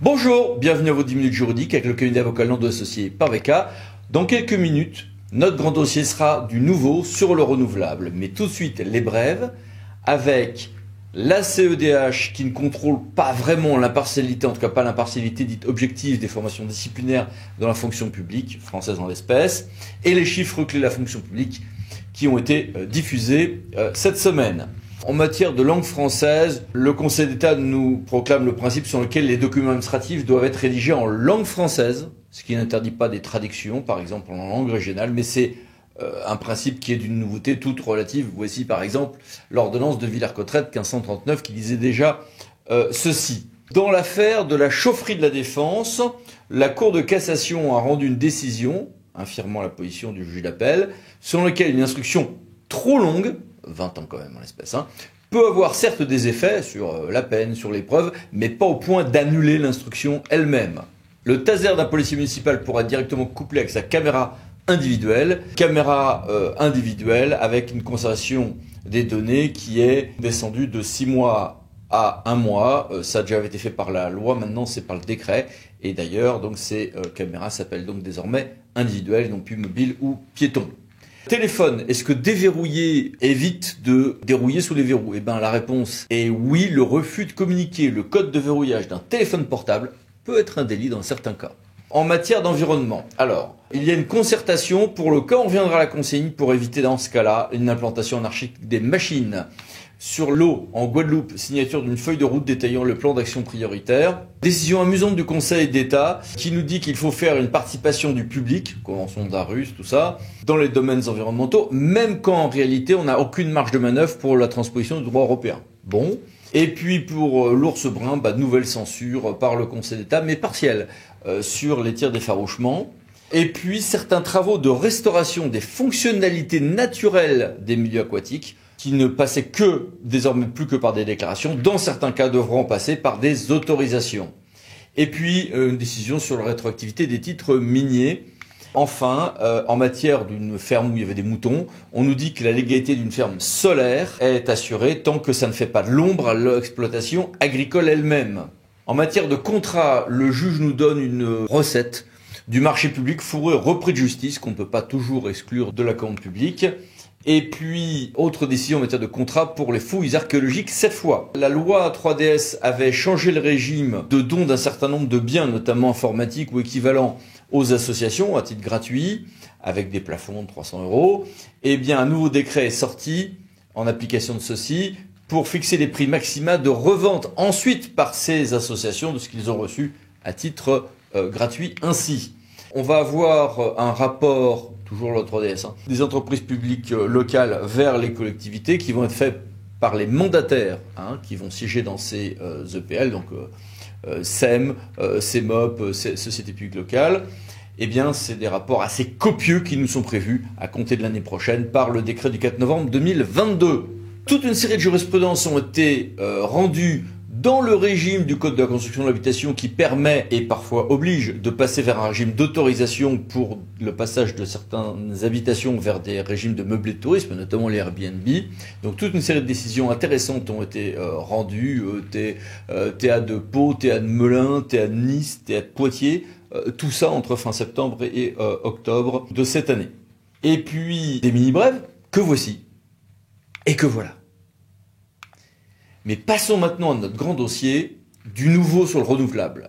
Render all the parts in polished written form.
Bonjour, bienvenue à vos 10 minutes juridiques avec le cabinet d'avocats Lando Associés par VK. Dans quelques minutes, notre grand dossier sera du nouveau sur le renouvelable. Mais tout de suite, les brèves avec la CEDH qui ne contrôle pas vraiment l'impartialité, en tout cas pas l'impartialité dite objective des formations disciplinaires dans la fonction publique, française en l'espèce, et les chiffres clés de la fonction publique qui ont été diffusés cette semaine. En matière de langue française, le Conseil d'État nous proclame le principe selon lequel les documents administratifs doivent être rédigés en langue française, ce qui n'interdit pas des traductions, par exemple en langue régionale, mais c'est un principe qui est d'une nouveauté toute relative. Voici par exemple l'ordonnance de Villers-Cotterêts 1539 qui disait déjà ceci. Dans l'affaire de la chaufferie de la Défense, la Cour de cassation a rendu une décision, infirmant la position du juge d'appel, selon laquelle une instruction trop longue, 20 ans quand même en l'espèce, peut avoir certes des effets sur la peine, sur l'épreuve, mais pas au point d'annuler l'instruction elle-même. Le taser d'un policier municipal pourra être directement couplé avec sa caméra individuelle avec une conservation des données qui est descendue de 6 mois à 1 mois. Ça a déjà été fait par la loi, maintenant c'est par le décret. Et d'ailleurs, donc ces caméras s'appellent donc désormais individuelles, non plus mobiles ou piétons. Téléphone, est-ce que déverrouiller évite de dérouiller sous les verrous? Eh bien, la réponse est oui, le refus de communiquer le code de verrouillage d'un téléphone portable peut être un délit dans certains cas. En matière d'environnement, alors, il y a une concertation pour le cas où on reviendra à la consigne pour éviter dans ce cas-là une implantation anarchique des machines. Sur l'eau, en Guadeloupe, signature d'une feuille de route détaillant le plan d'action prioritaire. Décision amusante du Conseil d'État qui nous dit qu'il faut faire une participation du public, convention d'Aarhus, tout ça, dans les domaines environnementaux, même quand en réalité on n'a aucune marge de manœuvre pour la transposition du droit européen. Bon. Et puis pour l'ours brun, nouvelle censure par le Conseil d'État, mais partielle, sur les tirs d'effarouchement. Et puis certains travaux de restauration des fonctionnalités naturelles des milieux aquatiques, qui ne passaient que, désormais plus que par des déclarations, dans certains cas devront passer par des autorisations. Et puis, une décision sur la rétroactivité des titres miniers. Enfin, en matière d'une ferme où il y avait des moutons, on nous dit que la légalité d'une ferme solaire est assurée tant que ça ne fait pas de l'ombre à l'exploitation agricole elle-même. En matière de contrat, le juge nous donne une recette du marché public fourrure repris de justice qu'on ne peut pas toujours exclure de la commande publique. Et puis, autre décision en matière de contrat pour les fouilles archéologiques, cette fois. La loi 3DS avait changé le régime de don d'un certain nombre de biens, notamment informatiques ou équivalents, aux associations à titre gratuit, avec des plafonds de 300 €. Eh bien, un nouveau décret est sorti en application de ceci pour fixer les prix maxima de revente ensuite par ces associations de ce qu'ils ont reçu à titre gratuit ainsi. On va avoir un rapport, toujours le 3DS, des entreprises publiques locales vers les collectivités qui vont être faits par les mandataires qui vont siéger dans ces EPL, donc SEM, CEMOP, Sociétés publiques locales. Eh bien, c'est des rapports assez copieux qui nous sont prévus à compter de l'année prochaine par le décret du 4 novembre 2022. Toute une série de jurisprudences ont été rendues dans le régime du Code de la construction de l'habitation qui permet et parfois oblige de passer vers un régime d'autorisation pour le passage de certaines habitations vers des régimes de meublés de tourisme, notamment les Airbnb. Donc toute une série de décisions intéressantes ont été rendues, TA de Pau, TA de Melun, TA de Nice, TA de Poitiers, tout ça entre fin septembre et octobre de cette année. Et puis des mini-brèves, que voici et que voilà. Mais passons maintenant à notre grand dossier du nouveau sur le renouvelable.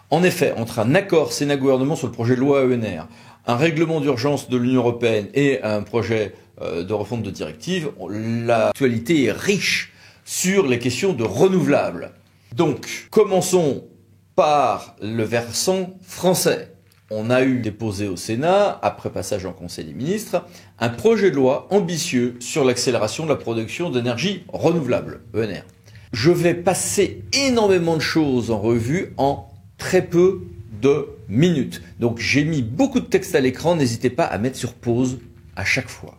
En effet, entre un accord Sénat-Gouvernement sur le projet de loi ENR, un règlement d'urgence de l'Union européenne et un projet de refonte de directive, l'actualité est riche sur les questions de renouvelable. Donc, commençons par le versant français. On a eu déposé au Sénat, après passage en Conseil des ministres, un projet de loi ambitieux sur l'accélération de la production d'énergie renouvelable, ENR. Je vais passer énormément de choses en revue en très peu de minutes. Donc j'ai mis beaucoup de texte à l'écran, n'hésitez pas à mettre sur pause à chaque fois.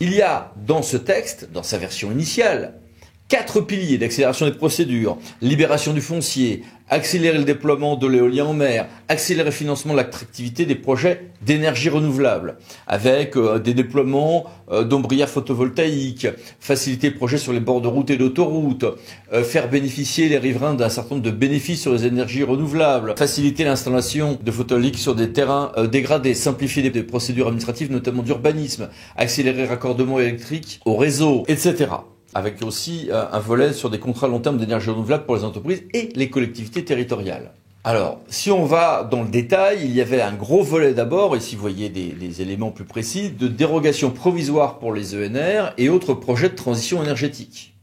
Il y a dans ce texte, dans sa version initiale, 4 piliers d'accélération des procédures, libération du foncier, accélérer le déploiement de l'éolien en mer, accélérer le financement de l'attractivité des projets d'énergie renouvelable, avec des déploiements d'ombrières photovoltaïques, faciliter les projets sur les bords de routes et d'autoroutes, faire bénéficier les riverains d'un certain nombre de bénéfices sur les énergies renouvelables, faciliter l'installation de photovoltaïques sur des terrains dégradés, simplifier des procédures administratives, notamment d'urbanisme, accélérer le raccordement électrique au réseau, etc. Avec aussi un volet sur des contrats long terme d'énergie renouvelable pour les entreprises et les collectivités territoriales. Alors, si on va dans le détail, il y avait un gros volet d'abord, ici vous voyez des éléments plus précis, de dérogation provisoire pour les ENR et autres projets de transition énergétique.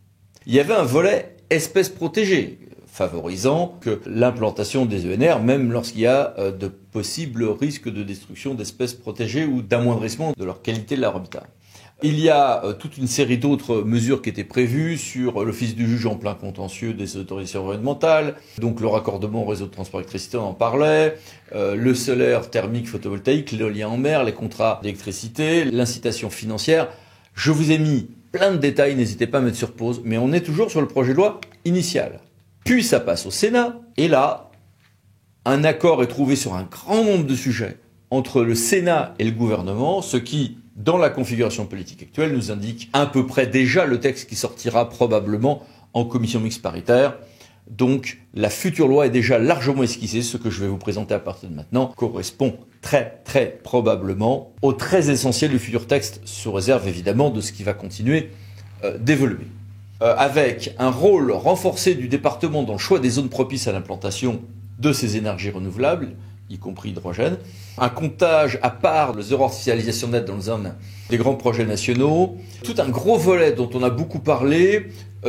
Il y avait un volet espèces protégées, favorisant que l'implantation des ENR, même lorsqu'il y a de possibles risques de destruction d'espèces protégées ou d'amoindrissement de leur qualité de leur habitat. Il y a toute une série d'autres mesures qui étaient prévues sur l'office du juge en plein contentieux des autorisations environnementales, donc le raccordement au réseau de transport d'électricité, on en parlait, le solaire thermique photovoltaïque, l'éolien en mer, les contrats d'électricité, l'incitation financière. Je vous ai mis plein de détails, n'hésitez pas à mettre sur pause, mais on est toujours sur le projet de loi initial. Puis ça passe au Sénat, et là, un accord est trouvé sur un grand nombre de sujets entre le Sénat et le gouvernement, ce qui, dans la configuration politique actuelle, nous indique à peu près déjà le texte qui sortira probablement en commission mixte paritaire. Donc la future loi est déjà largement esquissée. Ce que je vais vous présenter à partir de maintenant correspond très probablement au très essentiel du futur texte, sous réserve évidemment de ce qui va continuer d'évoluer. Avec un rôle renforcé du département dans le choix des zones propices à l'implantation de ces énergies renouvelables, y compris hydrogène, un comptage à part de zéro artificialisation nette dans le zone des grands projets nationaux, tout un gros volet dont on a beaucoup parlé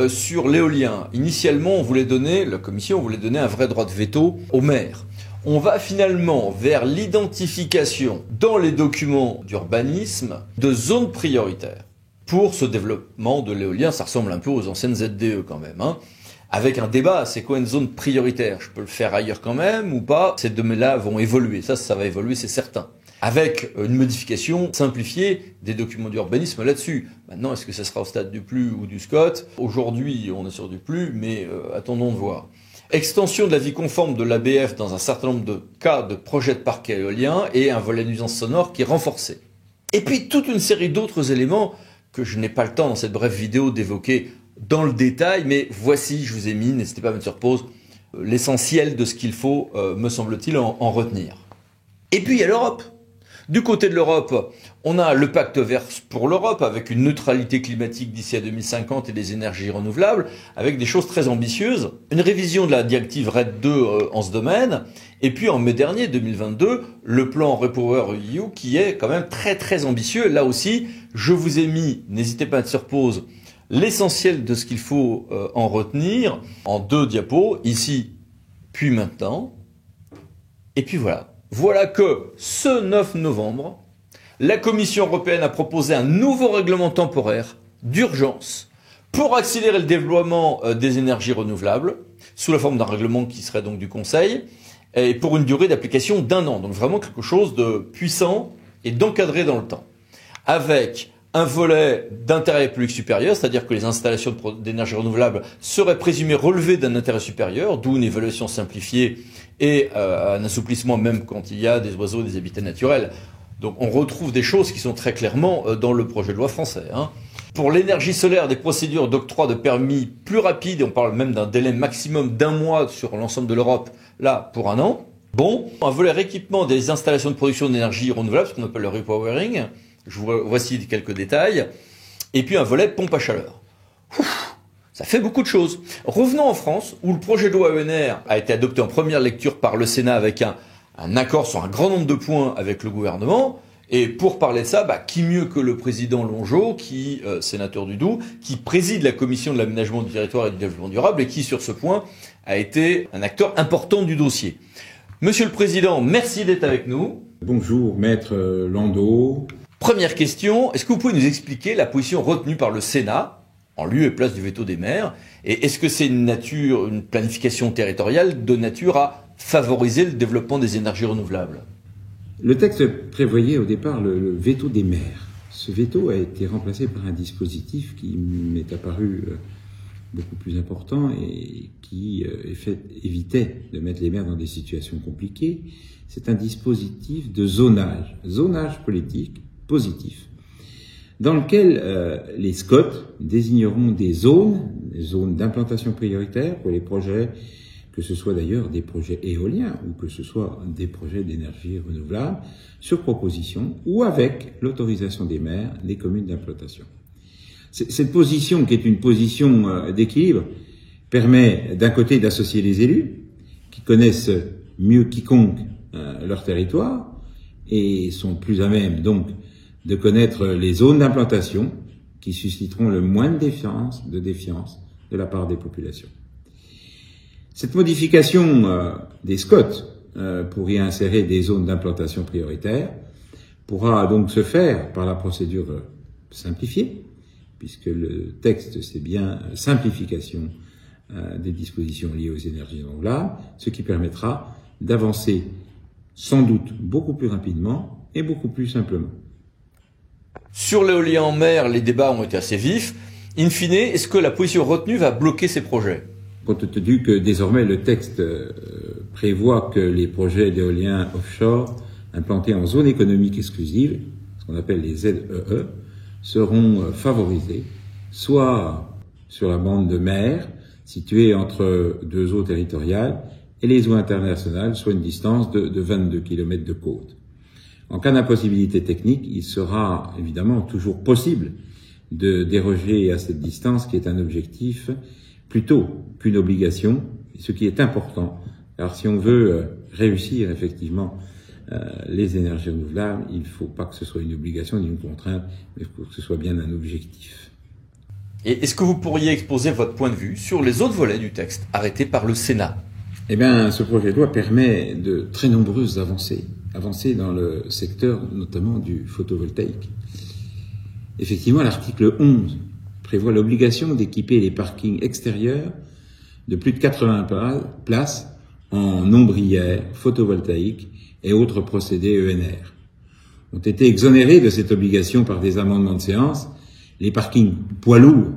sur l'éolien. Initialement, la Commission voulait donner un vrai droit de veto aux maires. On va finalement vers l'identification dans les documents d'urbanisme de zones prioritaires pour ce développement de l'éolien. Ça ressemble un peu aux anciennes ZDE quand même, hein. Avec un débat, c'est quoi une zone prioritaire? Je peux le faire ailleurs quand même ou pas? Ces domaines-là vont évoluer, ça va évoluer, c'est certain. Avec une modification simplifiée des documents d'urbanisme là-dessus. Maintenant, est-ce que ça sera au stade du plus ou du SCOT? Aujourd'hui, on est sur du plus, mais attendons de voir. Extension de la vie conforme de l'ABF dans un certain nombre de cas de projets de parcs éoliens et un volet nuisance sonore qui est renforcé. Et puis toute une série d'autres éléments que je n'ai pas le temps dans cette brève vidéo d'évoquer dans le détail, mais voici, je vous ai mis, n'hésitez pas à mettre sur pause, l'essentiel de ce qu'il faut, me semble-t-il, en retenir. Et puis il y a l'Europe. Du côté de l'Europe, on a le pacte vert pour l'Europe, avec une neutralité climatique d'ici à 2050 et des énergies renouvelables, avec des choses très ambitieuses, une révision de la directive RED 2 en ce domaine, et puis en mai dernier, 2022, le plan REPowerEU qui est quand même très ambitieux. Là aussi, je vous ai mis, n'hésitez pas à mettre sur pause, l'essentiel de ce qu'il faut en retenir en 2 diapos, ici, puis maintenant. Et puis voilà. Voilà que ce 9 novembre, la Commission européenne a proposé un nouveau règlement temporaire d'urgence pour accélérer le déploiement des énergies renouvelables, sous la forme d'un règlement qui serait donc du Conseil, et pour une durée d'application d'1 an. Donc vraiment quelque chose de puissant et d'encadré dans le temps. Avec un volet d'intérêt public supérieur, c'est-à-dire que les installations d'énergie renouvelable seraient présumées relever d'un intérêt supérieur, d'où une évaluation simplifiée et un assouplissement même quand il y a des oiseaux et des habitats naturels. Donc on retrouve des choses qui sont très clairement dans le projet de loi français, hein. Pour l'énergie solaire, des procédures d'octroi de permis plus rapides, et on parle même d'un délai maximum d'1 mois sur l'ensemble de l'Europe, là pour 1 an. Bon, un volet rééquipement des installations de production d'énergie renouvelable, ce qu'on appelle le repowering. Voici quelques détails. Et puis un volet pompe à chaleur. Ça fait beaucoup de choses. Revenons en France, où le projet de loi ENR a été adopté en première lecture par le Sénat avec un accord sur un grand nombre de points avec le gouvernement. Et pour parler de ça, qui mieux que le président Longeau, sénateur du Doubs, qui préside la commission de l'aménagement du territoire et du développement durable et qui, sur ce point, a été un acteur important du dossier. Monsieur le Président, merci d'être avec nous. Bonjour, Maître Landau. Première question, est-ce que vous pouvez nous expliquer la position retenue par le Sénat, en lieu et place du veto des maires, et est-ce que c'est une planification territoriale de nature à favoriser le développement des énergies renouvelables? Le texte prévoyait au départ le veto des maires. Ce veto a été remplacé par un dispositif qui m'est apparu beaucoup plus important et qui évitait de mettre les maires dans des situations compliquées. C'est un dispositif de zonage politique positif, dans lequel les SCOT désigneront des zones d'implantation prioritaire pour les projets, que ce soit d'ailleurs des projets éoliens ou que ce soit des projets d'énergie renouvelable, sur proposition ou avec l'autorisation des maires des communes d'implantation. Cette position, qui est une position d'équilibre, permet d'un côté d'associer les élus, qui connaissent mieux quiconque leur territoire, et sont plus à même donc de connaître les zones d'implantation qui susciteront le moins de défiance de la part des populations. Cette modification des SCOT pour y insérer des zones d'implantation prioritaire pourra donc se faire par la procédure simplifiée, puisque le texte c'est bien simplification des dispositions liées aux énergies renouvelables, ce qui permettra d'avancer sans doute beaucoup plus rapidement et beaucoup plus simplement. Sur l'éolien en mer, les débats ont été assez vifs. In fine, est-ce que la position retenue va bloquer ces projets? Compte tenu que désormais le texte prévoit que les projets d'éolien offshore implantés en zone économique exclusive, ce qu'on appelle les ZEE, seront favorisés, soit sur la bande de mer, située entre deux eaux territoriales, et les eaux internationales, soit une distance de 22 km de côte. En cas d'impossibilité technique, il sera évidemment toujours possible de déroger à cette distance, qui est un objectif plutôt qu'une obligation, ce qui est important, car si on veut réussir effectivement les énergies renouvelables, il ne faut pas que ce soit une obligation ni une contrainte, mais que ce soit bien un objectif. Et est-ce que vous pourriez exposer votre point de vue sur les autres volets du texte arrêtés par le Sénat? Eh bien, ce projet de loi permet de très nombreuses avancées dans le secteur notamment du photovoltaïque. Effectivement, l'article 11 prévoit l'obligation d'équiper les parkings extérieurs de plus de 80 places en ombrières photovoltaïques et autres procédés ENR. Ont été exonérés de cette obligation par des amendements de séance les parkings poids lourds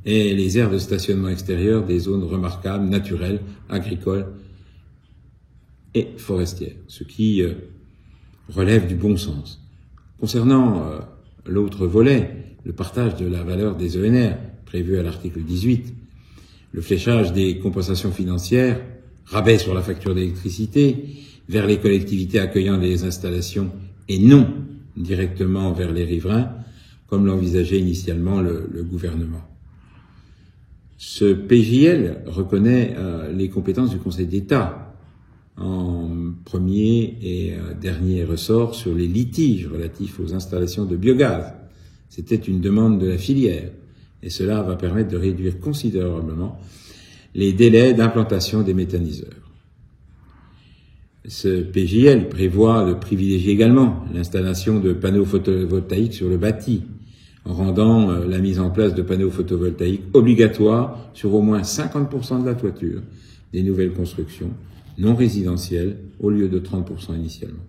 et les aires de stationnement extérieur des zones remarquables, naturelles, agricoles et forestières, ce qui relève du bon sens. Concernant l'autre volet, le partage de la valeur des ENR, prévu à l'article 18, le fléchage des compensations financières, rabais sur la facture d'électricité, vers les collectivités accueillant les installations et non directement vers les riverains, comme l'envisageait initialement le gouvernement. Ce PJL reconnaît les compétences du Conseil d'État en premier et dernier ressort sur les litiges relatifs aux installations de biogaz. C'était une demande de la filière et cela va permettre de réduire considérablement les délais d'implantation des méthaniseurs. Ce PJL prévoit de privilégier également l'installation de panneaux photovoltaïques sur le bâti, en rendant la mise en place de panneaux photovoltaïques obligatoire sur au moins 50% de la toiture des nouvelles constructions non résidentielles au lieu de 30% initialement.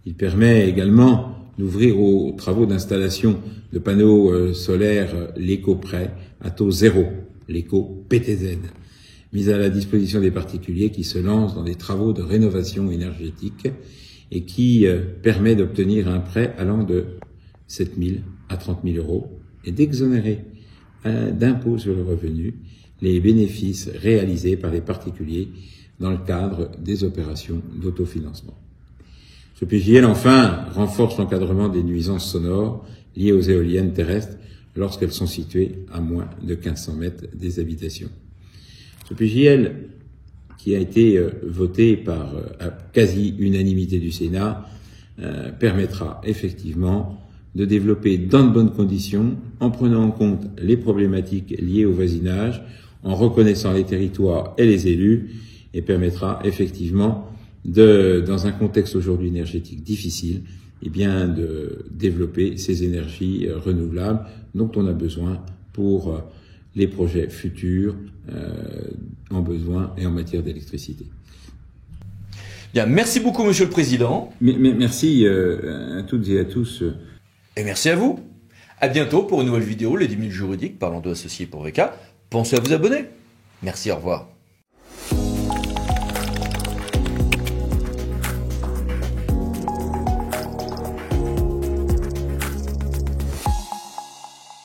Il permet également d'ouvrir aux travaux d'installation de panneaux solaires l'éco-prêt à taux zéro, l'éco-PTZ, mis à la disposition des particuliers qui se lancent dans des travaux de rénovation énergétique et qui permet d'obtenir un prêt allant de 7 000 à 30 000 euros et d'exonérer d'impôt sur le revenu les bénéfices réalisés par les particuliers dans le cadre des opérations d'autofinancement. Ce PJL, enfin, renforce l'encadrement des nuisances sonores liées aux éoliennes terrestres lorsqu'elles sont situées à moins de 1500 mètres des habitations. Ce PJL, qui a été voté par quasi-unanimité du Sénat, permettra effectivement de développer dans de bonnes conditions, en prenant en compte les problématiques liées au voisinage, en reconnaissant les territoires et les élus, et permettra effectivement dans un contexte aujourd'hui énergétique difficile, eh bien, de développer ces énergies renouvelables dont on a besoin pour les projets futurs en besoin et en matière d'électricité. Bien, merci beaucoup, Monsieur le Président. Merci à toutes et à tous. Et merci à vous. À bientôt pour une nouvelle vidéo, les 10 minutes juridiques parlant de associés pour VK. pensez à vous abonner. Merci, au revoir.